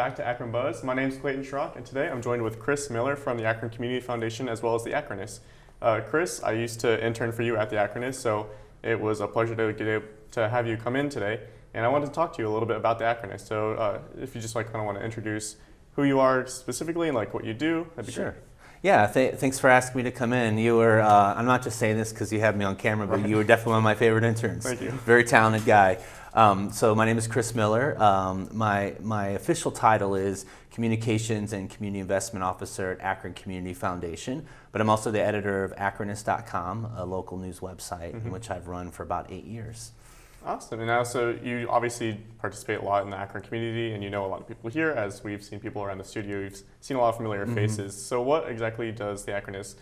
back to Akron Buzz. My name is Clayton Schrock, and today I'm joined with Chris Miller from the Akron Community Foundation as well as the Akronist. Chris, I used to intern for you at the Akronist, so it was a pleasure to have you come in today. And I wanted to talk to you a little bit about the Akronist. So if you just kind of want to introduce who you are specifically and what you do, that'd be Sure. great. Yeah, thanks for asking me to come in. You were, I'm not just saying this because you have me on camera, but you were definitely one of my favorite interns. Thank you. Very talented guy. So my name is Chris Miller. My official title is Communications and Community Investment Officer at Akron Community Foundation, but I'm also the editor of Akronist.com, a local news website, in which I've run for about 8 years. Awesome. And now, so you obviously participate a lot in the Akron community, and you know a lot of people here. As we've seen people around the studio, you've seen a lot of familiar faces. So what exactly does the Akronist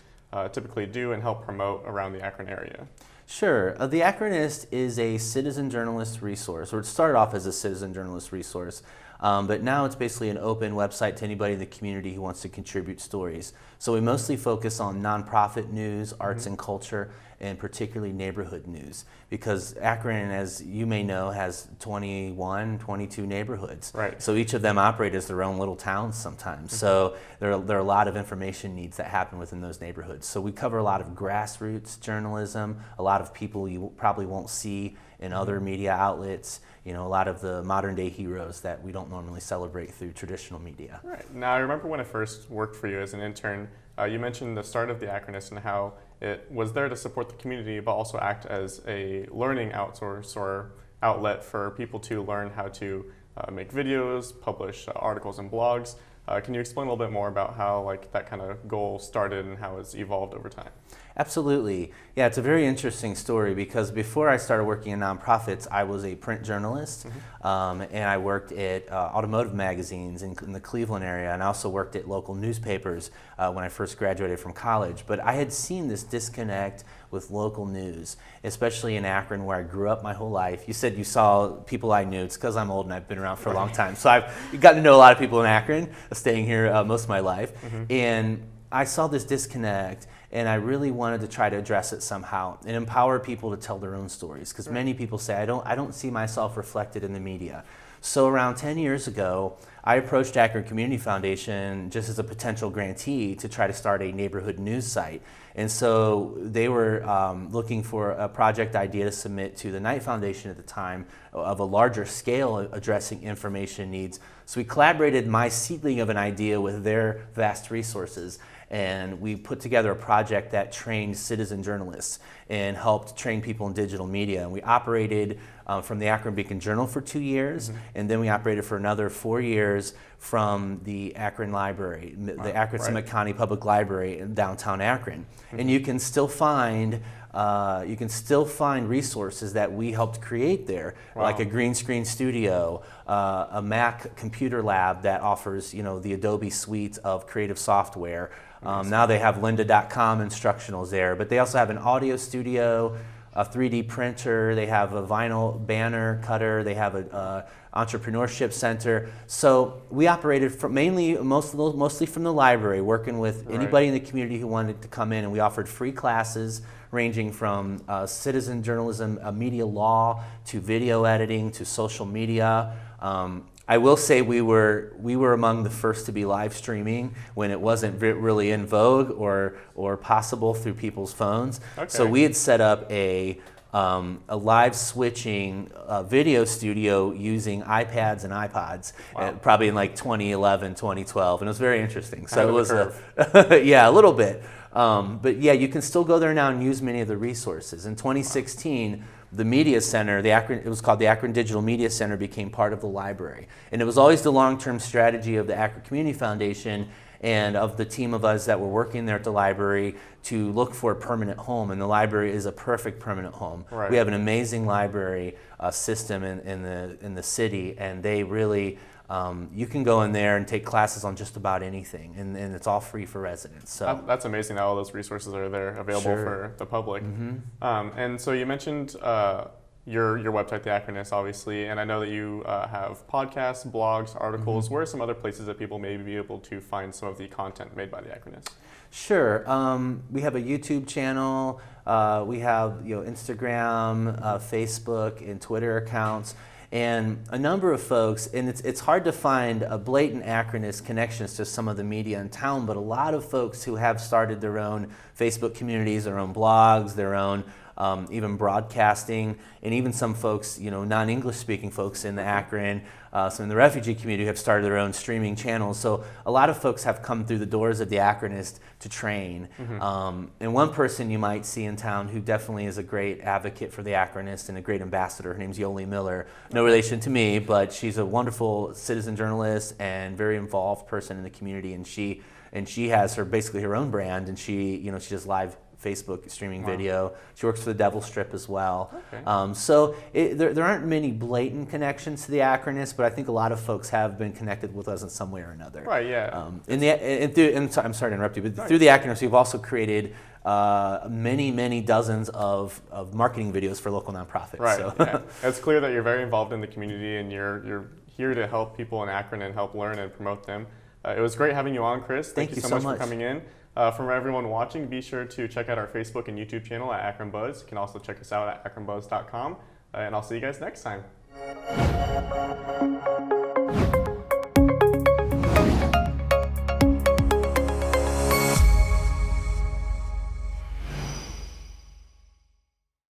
typically do and help promote around the Akron area? Sure. The Akronist is a citizen journalist resource, or it started off as a citizen journalist resource, but now it's basically an open website to anybody in the community who wants to contribute stories. So we mostly focus on nonprofit news, arts and culture, and particularly neighborhood news, because Akron, as you may know, has 21, 22 neighborhoods. Right. So each of them operate as their own little towns sometimes. So there are a lot of information needs that happen within those neighborhoods. So we cover a lot of grassroots journalism, a lot of people you probably won't see in other media outlets, a lot of the modern day heroes that we don't normally celebrate through traditional media. Right. Now, I remember when I first worked for you as an intern, you mentioned the start of the Akronist and how it was there to support the community, but also act as a learning outsource or outlet for people to learn how to make videos, publish articles and blogs. Can you explain a little bit more about how that kind of goal started and how it's evolved over time? Absolutely. Yeah, it's a very interesting story because before I started working in nonprofits, I was a print journalist, and I worked at automotive magazines in the Cleveland area, and I also worked at local newspapers when I first graduated from college. But I had seen this disconnect with local news, especially in Akron where I grew up my whole life. You said you saw people I knew. It's because I'm old and I've been around for a long time. So I've gotten to know a lot of people in Akron, staying here most of my life. And I saw this disconnect, and I really wanted to try to address it somehow and empower people to tell their own stories, because many people say, I don't see myself reflected in the media. So around 10 years ago, I approached Akron Community Foundation just as a potential grantee to try to start a neighborhood news site. And so they were looking for a project idea to submit to the Knight Foundation at the time of a larger scale addressing information needs. So we collaborated my seedling of an idea with their vast resources, and we put together a project that trained citizen journalists and helped train people in digital media. And we operated from the Akron Beacon Journal for 2 years, and then we operated for another 4 years from the Akron Library, the Akron Summit County Public Library in downtown Akron. And you can still find resources that we helped create there, like a green screen studio, a Mac computer lab that offers the Adobe suite of creative software. Now they have lynda.com instructionals there, but they also have an audio studio, a 3D printer, they have a vinyl banner cutter, they have a entrepreneurship center. So we operated from mostly from the library, working with anybody in the community who wanted to come in, and we offered free classes ranging from citizen journalism, media law, to video editing, to social media. I will say we were among the first to be live streaming when it wasn't really in vogue or possible through people's phones. Okay. So we had set up a live switching video studio using iPads and iPods, probably in 2011, 2012, and it was very interesting. So it was yeah, a little bit. But yeah, you can still go there now and use many of the resources. In 2016, the media center, it was called the Akron Digital Media Center, became part of the library. And it was always the long-term strategy of the Akron Community Foundation and of the team of us that were working there at the library to look for a permanent home, and the library is a perfect permanent home. We have an amazing library system in the city, and they really, you can go in there and take classes on just about anything, and it's all free for residents. So that's amazing that all those resources are there available for the public. And so you mentioned your website, The Akronist, obviously, and I know that you have podcasts, blogs, articles. Where are some other places that people may be able to find some of the content made by The Akronist? Sure. We have a YouTube channel. We have Instagram, Facebook, and Twitter accounts. And a number of folks, and it's hard to find a blatant Akronist connections to some of the media in town, but a lot of folks who have started their own Facebook communities, their own blogs, their own even broadcasting, and even some folks, non-English speaking folks in the Akron, some in the refugee community have started their own streaming channels. So a lot of folks have come through the doors of the Akronist to train. And one person you might see in town who definitely is a great advocate for the Akronist and a great ambassador, her name's Yoli Miller. No relation to me, but she's a wonderful citizen journalist and very involved person in the community. And she has basically her own brand, and she does live Facebook streaming video. She works for the Devil Strip as well. Okay. So there aren't many blatant connections to the Akronist, but I think a lot of folks have been connected with us in some way or another. Right, yeah. I'm sorry to interrupt you, but through the Akronist, we've also created many dozens of marketing videos for local nonprofits. Right, So. yeah. It's clear that you're very involved in the community, and you're here to help people in Akron and help learn and promote them. It was great having you on, Chris. Thank you so much for coming in. From everyone watching, be sure to check out our Facebook and YouTube channel at Akron Buzz. You can also check us out at akronbuzz.com, and I'll see you guys next time.